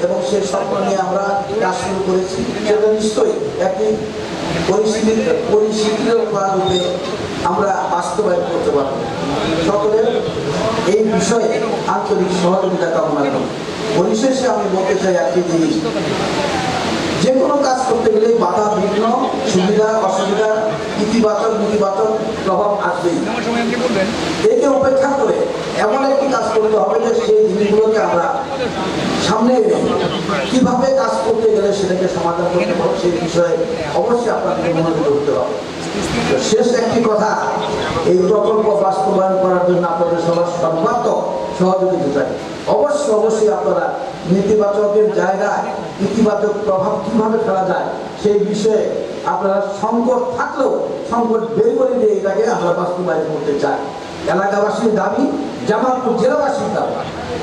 এবং সেই স্বপ্ন নিয়ে আমরা কাজ শুরু করেছি, সেটা নিশ্চয়ই একটি পরিশীলিত রূপে আমরা বাস্তবায়ন করতে পারব। সকলের এই বিষয়ে আন্তরিক সহযোগিতা কামনা করি। পরিশেষে আমি বলতে চাই একটি জিনিস, যে কোনো কাজ করতে গেলে বাধা বিঘ্ন, সুবিধা অসুবিধা, ইতিবাচক নেতিবাচক প্রভাব আসবেই। একে উপেক্ষা করে এমন একটি কাজ করতে হবে যে সেই জিনিসগুলোকে আমরা সামনে এনে কিভাবে কাজ করতে গেলে সেটাকে সমাধান করতে পারবো সেই বিষয়ে অবশ্যই আপনাদের মনোযোগ করতে হবে। শেষ একটি কথা, এই প্রকল্প বাস্তবায়ন করার জন্য আপনাদের সবার সর্বাত্মক সহযোগিতা চাই। অবশ্যই আপনারা নেতিবাচকের জায়গায় ইতিবাচক প্রভাব কিভাবে ফেলা যায় সেই বিষয়ে আপনারা সংকট থাকলেও সংকট বের করে দিয়ে এটাকে আমরা বাস্তবায়ন করতে চাই। এলাকাবাসীর দাবি, জামালপুর জেলাবাসীর দাবি,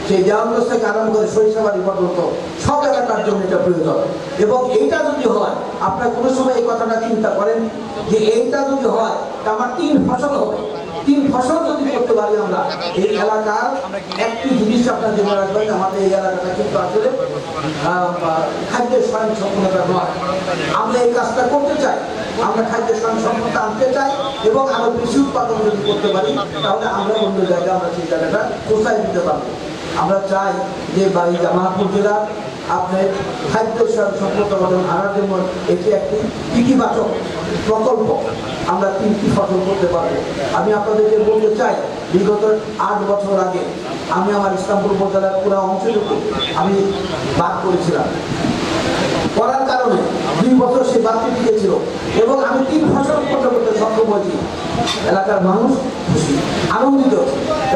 সেই দেওয়ানগঞ্জ থেকে আরম্ভ করে সরিষাবাড়ি পর্যন্ত সব এলাকার জন্য এটা প্রয়োজন। এবং এইটা যদি হয়, আপনারা কোনো সময় এই কথাটা চিন্তা করেন যে এইটা যদি হয় তা আমার 3 ফসল হবে। 3 ফসল যদি করতে পারি আমরা, এই এলাকার একটি জিনিস আপনার জেনে রাখবেন, আমাদের এই এলাকাটা কিন্তু আসলে খাদ্যের স্বয়ংসম্পূর্ণতা নয়। আমরা এই কাজটা করতে চাই, আমরা খাদ্যের স্বয়ংসম্পূর্ণতা আনতে চাই এবং আরো বেশি উৎপাদন যদি করতে পারি তাহলে আমরা অন্য জায়গায় আমরা সেই জায়গাটা কোথায় দিতে পারবো। আমরা চাই যে বাড়ি জামালপুর জেলা আপনার খাদ্য স্বয়ংসম্পূর্ণতা আনার জন্য এটি একটি ইতিবাচক প্রকল্প। আমরা 3টি ফসল করতে পারবো। আমি আপনাদেরকে বলতে চাই, বিগত 8 বছর আগে আমি আমার ইসলামপুর উপজেলার পুরো অংশটুকু আমি বাদ করেছিলাম। করার কারণে 2 বছর সে বাদটি টিকেছিল এবং আমি 3 ফসল করতে সক্ষম হয়েছি। এলাকার মানুষ খুশি, আনন্দিত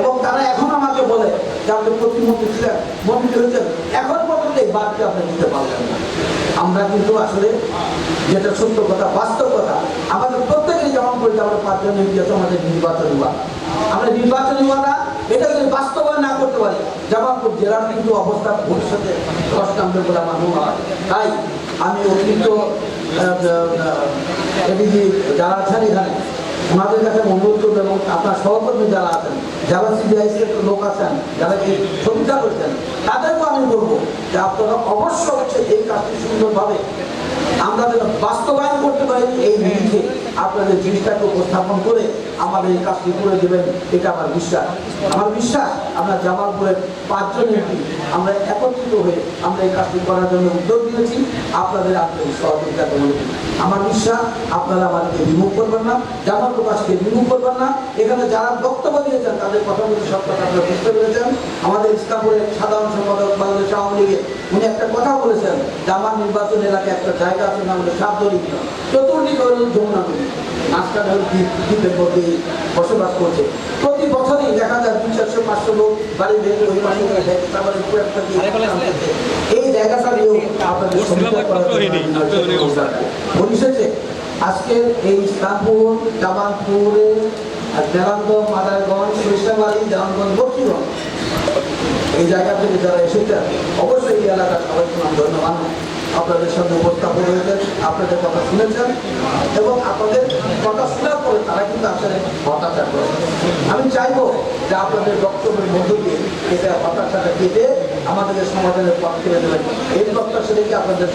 এবং তারা এখন আমাকে বলে যে আপনি প্রতিমন্ত্রী ছিলেন, মন্ত্রী হয়েছেন, এখন পর্যন্ত এই বাদটি আপনি দিতে পারবেন না। আমরা কিন্তু আসলে যেটা সত্য কথা, বাস্তব কথা, আমাদের প্রত্যেকেরই যেমন বলতে আমরা 5 জন এমপি আছে, আমাদের নির্বাচনী ওয়ার্ড, আমরা নির্বাচনী ওয়ার্ডা এটা যদি বাস্তবায়ন না করতে পারি জামালপুর জেলার কিন্তু অবস্থা ভবিষ্যতে কষ্ট নামবে বলে আমার মনে হয়। তাই আমি অতিরিক্ত এডিজি যারা আছেন এখানে ওনাদের কাছে অনুরোধ করবো এবং আপনার সহকর্মী যারা আছেন, যারা সিবিআইসির লোক আছেন, যারা এই সমীক্ষা করছেন, তাদেরকেও আমি বলবো যে আপনারা অবশ্যই এই কাজটি সুন্দরভাবে আমরা যেন বাস্তবায়ন করতে পারি এই নিরিখে আপনাদের জিনিসটাকে উপস্থাপন করে আমাদের এই কাজটি করে দেবেন, এটা আমার বিশ্বাস। আমার বিশ্বাস আমরা জামালপুরের 5 জন এমপি আমরা একত্রিত হয়ে আমরা এই কাজটি করার জন্য উদ্যোগ নিয়েছি। আপনাদের আন্তরিক সহযোগিতা কামনা করি। আমার বিশ্বাস আপনারা আমাদেরকে রিমুভ করবেন না, জামালপুর কাজকে রিমুভ করবেন না। এখানে যারা বক্তব্য দিয়েছেন তাদের কথাগুলো সব কথা আপনারা বুঝতে পেরেছেন। আমাদের ইসলামপুরের সাধারণ সম্পাদক বাংলাদেশ আওয়ামী লীগের উনি একটা কথা বলেছেন যে আমার নির্বাচন এলাকায় একটা জায়গা আছে না আমাদের সাবধানী চতুর্দিকে হল যমুনা নদী, মাঝখানে হল দ্বীপের মধ্যে বসবাস করছে। প্রতি বছরই দেখা যায় 200-400 লোক বাড়ি ভেঙে ওই পাশে এই জায়গাটা নিয়েও আপনাদের সমীক্ষা করার পরিশেষে আজকের এই ইসলামপুর, জামালপুরে, দেওয়ানগঞ্জ, মাদারগঞ্জ, সরিষাবাড়ি, দেওয়ানগঞ্জ, বক্সিগঞ্জ এই জায়গা থেকে যারা এসেছেন অবশ্যই এই এলাকার সবাইকে ধন্যবাদ। আপনাদের সামনে উপস্থাপন হয়েছেন, আপনাদের কথা শুনেছেন এবং আপনাদের কথা শোনার পরে তারা কিন্তু আসলে হতাশা করে। আমি চাইবো যে আপনাদের বক্তব্যের মধ্য দিয়ে এটা হতাশাটা কেটে আমাদের সমাধানের পথ করে দেবেন। এই প্রত্যাশা দেখে আপনাদের